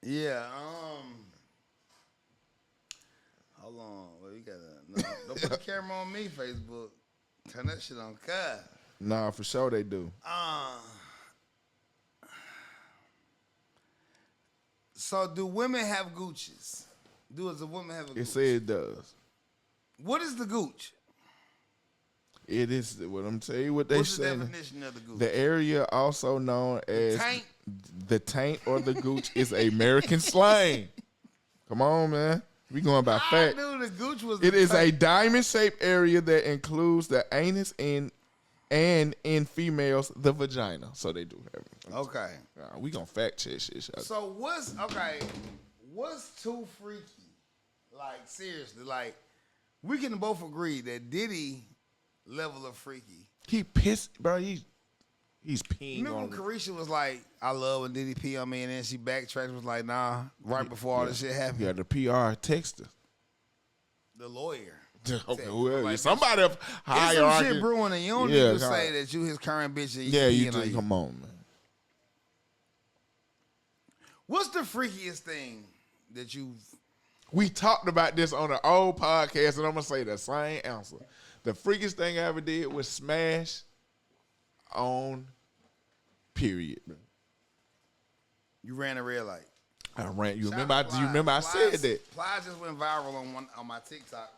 Yeah. Hold on. Well, you gotta. No, don't put the camera on me, Facebook. Turn that shit on Kai. Nah, for sure they do. So do women have gooches? Does a woman have a gooch? It says it does. What is the gooch? It is what I'm telling you. What they What's the say. definition of the gooch? The area also known as taint? the taint or the gooch is American slang. Come on, man. We going by I fact. knew the gooch was. It is a diamond-shaped area that includes the anus and in females the vagina. So they do have it. Okay. We gonna fact check shit. So what's too freaky? Like seriously, like we can both agree that Diddy level of freaky. He pissed, bro. He's peeing Remember on when Carisha was like, "I love when Diddy pee on me," and then she backtracked and was like, "Nah," right before all this shit happened. Yeah, the PR texter. The lawyer. Okay, whoever. Like, somebody of It's some hierarchy. shit brewing, and you don't need to say that you his current bitch. And Yeah, you peeing on do. Come on, man. What's the freakiest thing that you've? We talked about this on an old podcast, and I'm gonna say the same answer. The freakiest thing I ever did was smash on period. Bro. You ran a red light. I ran. You Shout remember? out to You remember? I Plies. said that. Plies just went viral on my TikTok.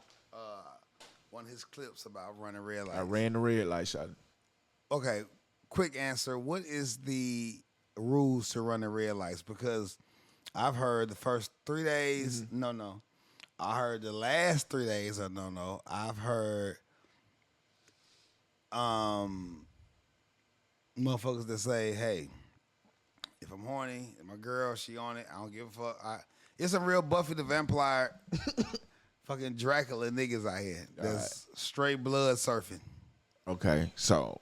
One of his clips about running red lights. I ran the red light shot. Okay, quick answer. What is the rules to running red lights? Because I've heard the first 3 days, no. I heard the last 3 days are no. I've heard motherfuckers that say, hey, if I'm horny, if my girl, she on it, I don't give a fuck. It's a real Buffy the Vampire fucking Dracula niggas out here. That's straight blood surfing. Okay, so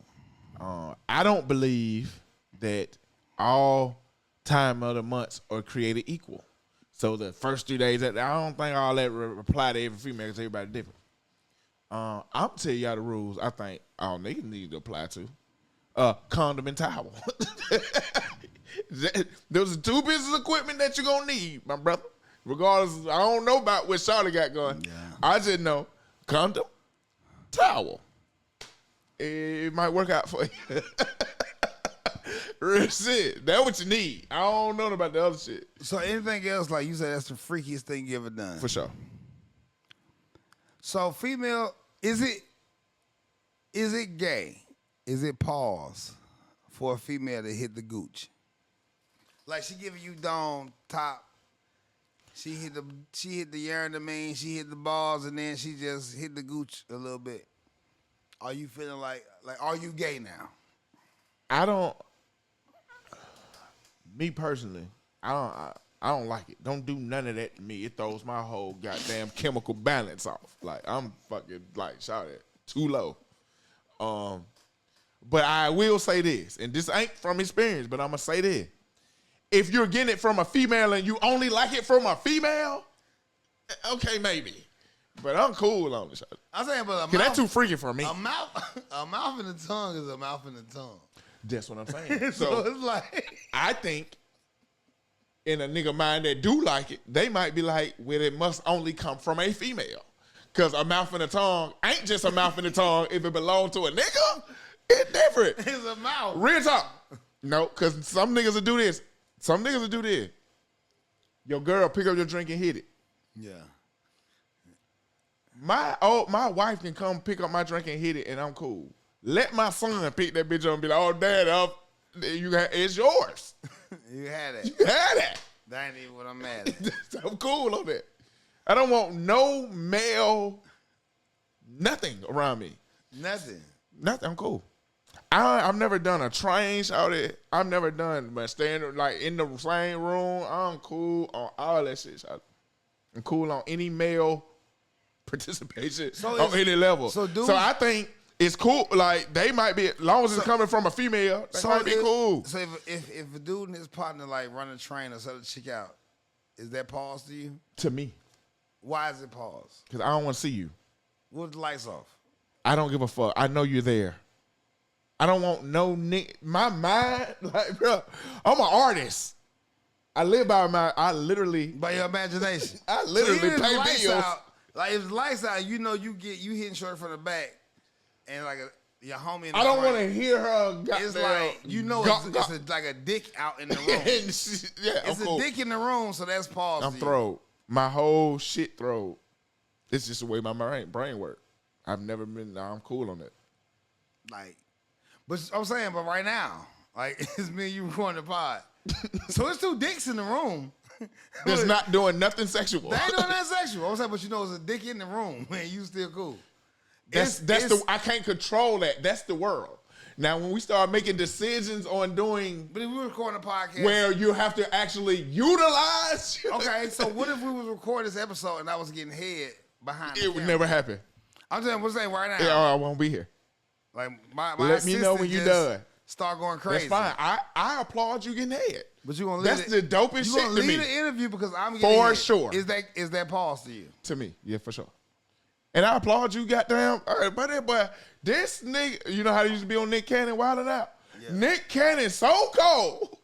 I don't believe that all time of the months are created equal. So the first 3 days, I don't think all that apply to every female because everybody different. I'm tell y'all the rules I think all niggas need to apply to. Condom and towel. Those are two pieces of equipment that you're going to need, my brother. Regardless, I don't know about what Shawty got going. Yeah. I just know condom, towel. It might work out for you. Real shit. That's what you need. I don't know about the other shit. So anything else, like you said, that's the freakiest thing you ever done. For sure. So female, is it gay? Is it pause for a female to hit the gooch? Like she giving you dome top. She hit the urine, she hit the balls, and then she just hit the gooch a little bit. Are you feeling like are you gay now? I don't. Me personally, I don't like it. Don't do none of that to me. It throws my whole goddamn chemical balance off. Like I'm fucking like shout it too low. But I will say this, and this ain't from experience, but I'm gonna say this: if you're getting it from a female and you only like it from a female, okay, maybe. But I'm cool on this. I'm saying, but that's too freaky for me. A mouth and a tongue is a mouth and a tongue. That's what I'm saying. So it's like I think in a nigga mind that do like it, they might be like, well, it must only come from a female. Because a mouth and a tongue ain't just a mouth and a tongue. If it belong to a nigga, it's different. It's a mouth. Real talk. No, because some niggas will do this. Some niggas will do this. Your girl pick up your drink and hit it. Yeah. My wife can come pick up my drink and hit it, and I'm cool. Let my son pick that bitch up and be like, oh, dad, it's yours. You had it. You had it. That ain't even what I'm mad at. I'm cool on that. I don't want no male, nothing around me. Nothing. I'm cool. I've never done a train shouted. I've never done, but staying like in the same room. I'm cool on all that shit. Shouted. I'm cool on any male participation on any level. So I think it's cool. Like they might be, as long as it's coming from a female, that might be cool. So if a dude and his partner like run a train or sell a chick out, is that pause to you? To me. Why is it pause? Because I don't want to see you. With the lights off. I don't give a fuck. I know you're there. I don't want no nigga. My mind, like, bro, I'm an artist. I live by literally. By your imagination. I literally pay bills. Like, if the lights out, you know you hitting short from the back. And like your homie in the I don't want to hear her. It's like, you know, it's like a dick out in the room. It's a dick in the room, so that's pause. I'm throwed. My whole shit throwed. It's just the way my brain work. I've never been. I'm cool on it. Like, but I'm saying, but right now, like it's me and you recording the pod, so it's two dicks in the room. That's not doing nothing sexual. They ain't doing nothing sexual. I'm saying, but you know, it's a dick in the room, man. You still cool. I can't control that. That's the world. Now, when we start making decisions on doing, but if we were recording a podcast where you have to actually utilize. Okay, so what if we was recording this episode and I was getting head behind? It would never happen. I'm saying right now. Yeah, I won't be here. Like my let me know when you're done. Start going crazy. That's fine. I applaud you getting head. But you gonna leave That's the dopest shit to me. You gonna leave the interview because I'm getting for head. Sure. Is that pause to you? To me, yeah, for sure. And I applaud you, goddamn. All right, but this nigga, you know how he used to be on Nick Cannon wilding out? Yeah. Nick Cannon so cold.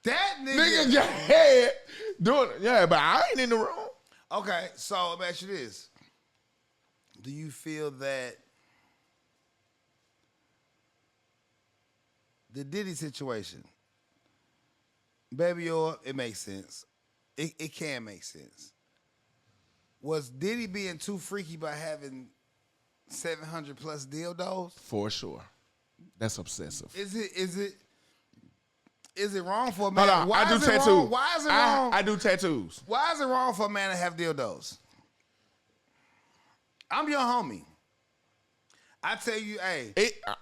That nigga got head doing it. Yeah, but I ain't in the room. Okay, so let me ask you this. Do you feel that the Diddy situation, Baby Oil, it makes sense. It can make sense. Was Diddy being too freaky by having 700 plus dildos? For sure. That's obsessive. Is it wrong for a man? Hold on, I do tattoos. Why is it wrong? I do tattoos. Why is it wrong for a man to have dildos? I'm your homie. I tell you, hey,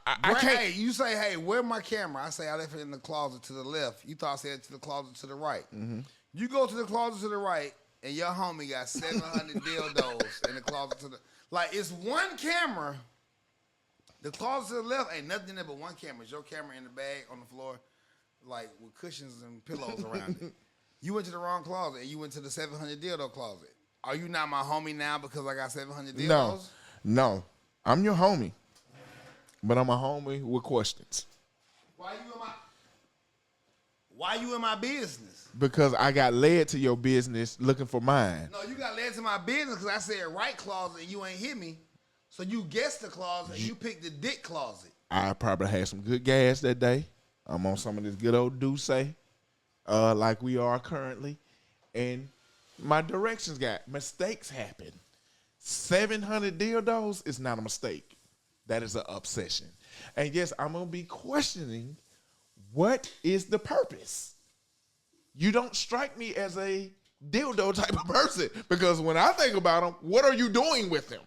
I can't. Hey, you say, hey, where's my camera? I say, I left it in the closet to the left. You thought I said to the closet to the right. Mm-hmm. You go to the closet to the right, and your homie got 700 dildos in the closet to the... Like, it's one camera. The closet to the left ain't nothing in there but one camera. It's your camera in the bag on the floor, like, with cushions and pillows around it. You went to the wrong closet, and you went to the 700 dildo closet. Are you not my homie now because I got 700 dildos? No. I'm your homie. But I'm a homie with questions. Why you in my business? Because I got led to your business looking for mine. No, you got led to my business because I said right closet and you ain't hit me. So you guessed the closet and you picked the dick closet. I probably had some good gas that day. I'm on some of this good old Douce, like we are currently. And my directions got mistakes happen. 700 dildos is not a mistake. That is an obsession. And yes, I'm going to be questioning what is the purpose. You don't strike me as a dildo type of person because when I think about them, what are you doing with them?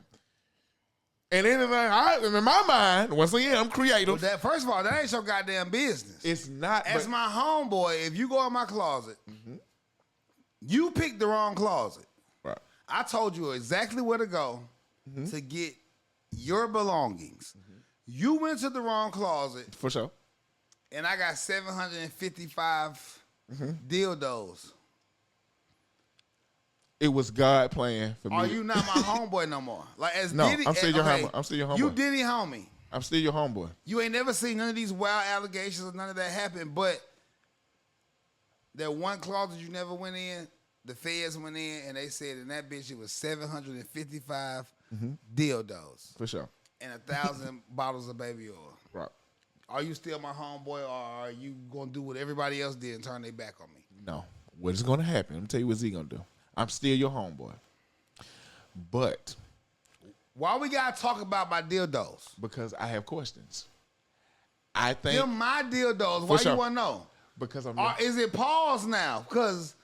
And anything, in my mind, once again, I'm creative. That first of all, that ain't your goddamn business. It's not. As my homeboy, if you go in my closet, you picked the wrong closet. Right. I told you exactly where to go to get your belongings. You went to the wrong closet. For sure. And I got 755 dildos. It was God playing for me. Are you not my homeboy no more? Like as No, Diddy, I'm still your homeboy. I'm still your homeboy. You Diddy homie. I'm still your homeboy. You ain't never seen none of these wild allegations or none of that happen, but that one closet you never went in, the feds went in and they said in that bitch it was 755 dildos. For sure. And 1,000 bottles of baby oil. Right. Are you still my homeboy or are you gonna do what everybody else did and turn their back on me? No. What is gonna happen? Let me tell you what Z gonna do. I'm still your homeboy. But why we gotta talk about my dildos? because I have questions. I think Them my dildos. Why sure. you wanna know? because I'm Or is it pause now? Because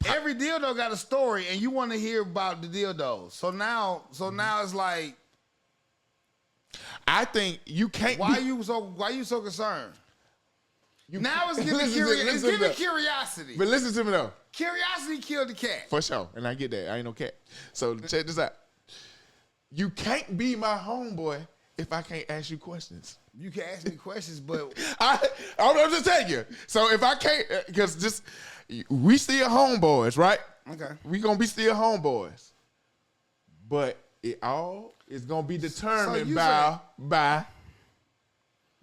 every dildo got a story, and you want to hear about the dildos. So now it's like, I think you can't why be, you so concerned? you Now it's giving listen to- it's listen to giving that. curiosity. But listen to me though. Curiosity killed the cat. For sure. And I get that. I ain't no cat. So check this out. You can't be my homeboy if I can't ask you questions. You can ask me questions, but I'm just telling you. So if I can't, because we still homeboys, right? okay. We gonna be still homeboys, but it all is gonna be determined you by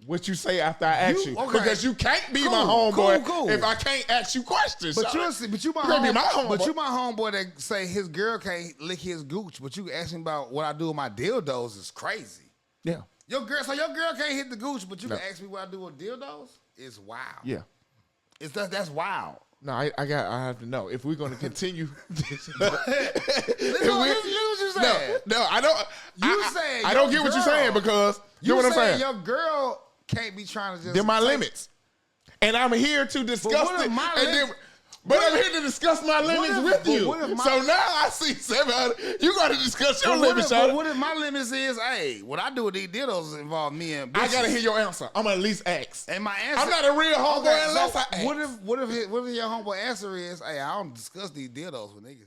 what you say after I ask you. Okay. Because you can't be Cool, my homeboy cool. if I can't ask you questions. But Shawty. you my can't be my homeboy. But you my homeboy that say his girl can't lick his gooch, but you ask me about what I do with my dildos is crazy. Yeah, Your girl can't hit the gooch, but you No. can ask me what I do with dildos? It's wild. yeah. That's wild. No, I have to know if we're gonna continue. This. Listen what you said. No, I don't. You I, said I don't your get what you're girl- saying because you You know what I'm saying. Your girl can't be trying to just. They're my take- limits, and I'm here to discuss what if it. my and lim- then, but I'm here to discuss my limits if- with but you. what if my- So now I see 700. You got to discuss your But what limits, if- but Shawty. what if my limits is, hey, what I do with these dildos involve me and bitches. I gotta hear your answer. I'm gonna at least ask. And my answer. I'm not a real homeboy Okay, unless so I ask. What if your homeboy answer is, hey, I don't discuss these dildos with niggas.